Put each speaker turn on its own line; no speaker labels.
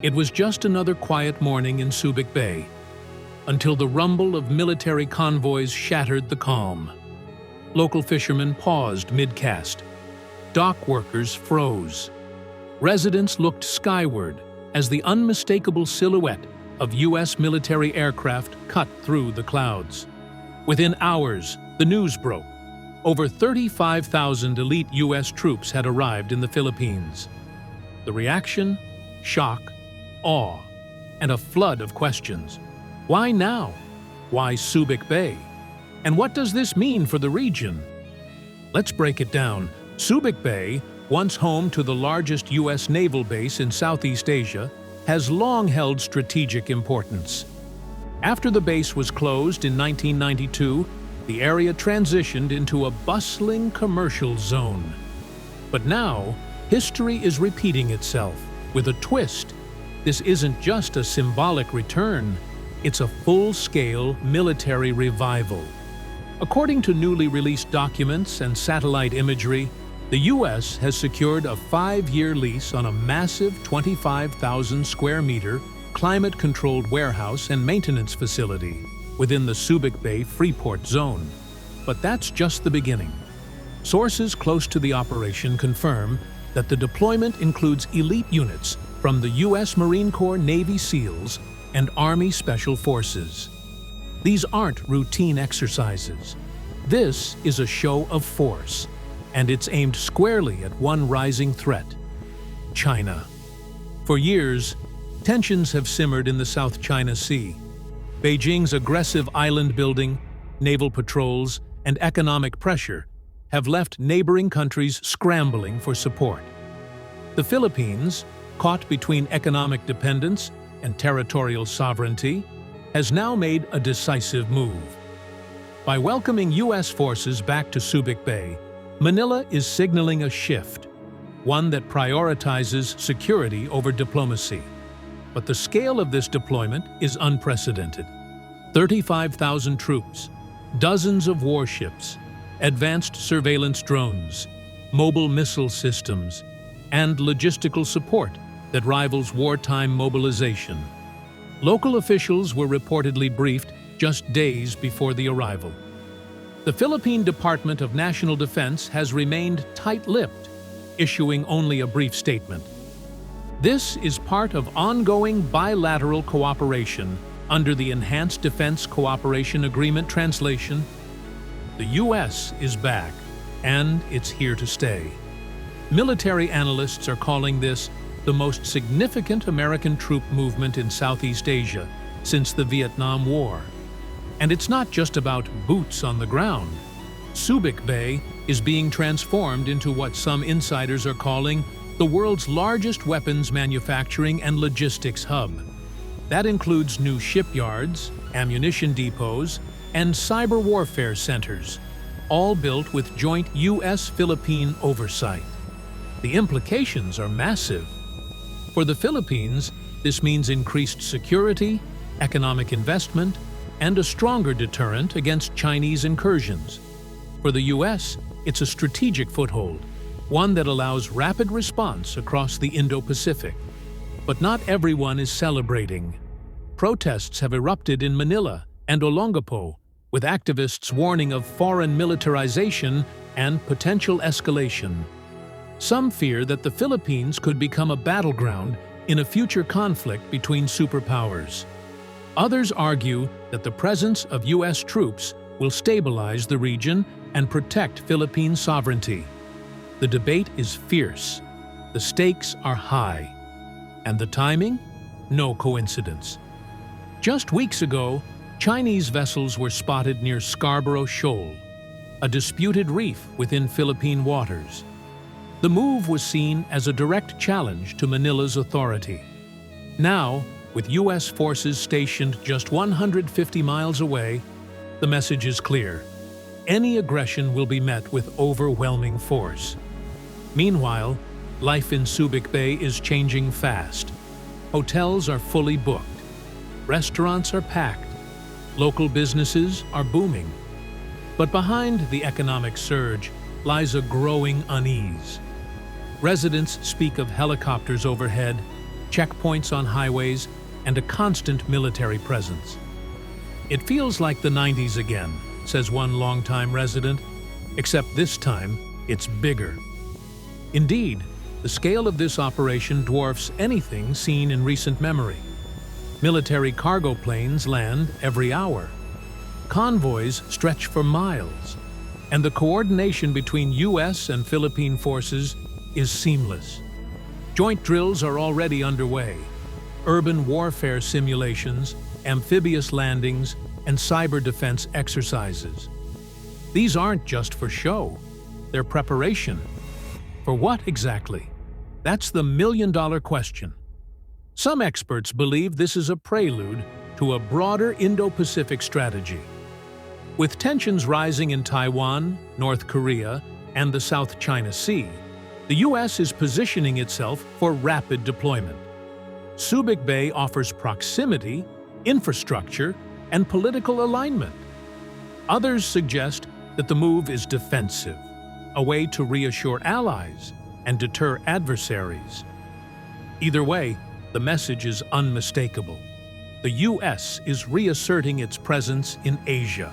It was just another quiet morning in Subic Bay, until the rumble of military convoys shattered the calm. Local fishermen paused mid-cast. Dock workers froze. Residents looked skyward as the unmistakable silhouette of U.S. military aircraft cut through the clouds. Within hours, the news broke. Over 35,000 elite U.S. troops had arrived in the Philippines. The reaction? Shock, awe, and a flood of questions. Why now? Why Subic Bay? And what does this mean for the region? Let's break it down. Subic Bay, once home to the largest U.S. naval base in Southeast Asia, has long held strategic importance. After the base was closed in 1992, the area transitioned into a bustling commercial zone. But now, history is repeating itself with a twist. This isn't just a symbolic return, it's a full-scale military revival. According to newly released documents and satellite imagery, the U.S. has secured a 5-year lease on a massive 25,000 square meter climate-controlled warehouse and maintenance facility within the Subic Bay Freeport zone. But that's just the beginning. Sources close to the operation confirm that the deployment includes elite units from the U.S. Marine Corps Navy SEALs and Army Special Forces. These aren't routine exercises. This is a show of force, and it's aimed squarely at one rising threat: China. For years, tensions have simmered in the South China Sea. Beijing's aggressive island building, naval patrols, and economic pressure have left neighboring countries scrambling for support. The Philippines, caught between economic dependence and territorial sovereignty, has now made a decisive move. By welcoming U.S. forces back to Subic Bay, Manila is signaling a shift, one that prioritizes security over diplomacy. But the scale of this deployment is unprecedented. 35,000 troops, dozens of warships, advanced surveillance drones, mobile missile systems, and logistical support that rivals wartime mobilization. Local officials were reportedly briefed just days before the arrival. The Philippine Department of National Defense has remained tight-lipped, issuing only a brief statement. This is part of ongoing bilateral cooperation under the Enhanced Defense Cooperation Agreement. Translation: the U.S. is back, and it's here to stay. Military analysts are calling this the most significant American troop movement in Southeast Asia since the Vietnam War. And it's not just about boots on the ground. Subic Bay is being transformed into what some insiders are calling the world's largest weapons manufacturing and logistics hub. That includes new shipyards, ammunition depots, and cyber warfare centers, all built with joint U.S.-Philippine oversight. The implications are massive. For the Philippines, this means increased security, economic investment, and a stronger deterrent against Chinese incursions. For the U.S., it's a strategic foothold, one that allows rapid response across the Indo-Pacific. But not everyone is celebrating. Protests have erupted in Manila and Olongapo, with activists warning of foreign militarization and potential escalation. Some fear that the Philippines could become a battleground in a future conflict between superpowers. Others argue that the presence of U.S. troops will stabilize the region and protect Philippine sovereignty. The debate is fierce, the stakes are high, and the timing? No coincidence. Just weeks ago, Chinese vessels were spotted near Scarborough Shoal, a disputed reef within Philippine waters. The move was seen as a direct challenge to Manila's authority. Now, with U.S. forces stationed just 150 miles away, the message is clear: any aggression will be met with overwhelming force. Meanwhile, life in Subic Bay is changing fast. Hotels are fully booked. Restaurants are packed. Local businesses are booming. But behind the economic surge lies a growing unease. Residents speak of helicopters overhead, checkpoints on highways, and a constant military presence. "It feels like the 90s again," says one longtime resident, except this time it's bigger. Indeed, the scale of this operation dwarfs anything seen in recent memory. Military cargo planes land every hour. Convoys stretch for miles, and the coordination between U.S. and Philippine forces is seamless. Joint drills are already underway. Urban warfare simulations, amphibious landings, and cyber defense exercises. These aren't just for show, they're preparation. For what exactly? That's the million-dollar question. Some experts believe this is a prelude to a broader Indo-Pacific strategy. With tensions rising in Taiwan, North Korea, and the South China Sea, the U.S. is positioning itself for rapid deployment. Subic Bay offers proximity, infrastructure, and political alignment. Others suggest that the move is defensive, a way to reassure allies and deter adversaries. Either way, the message is unmistakable. The U.S. is reasserting its presence in Asia.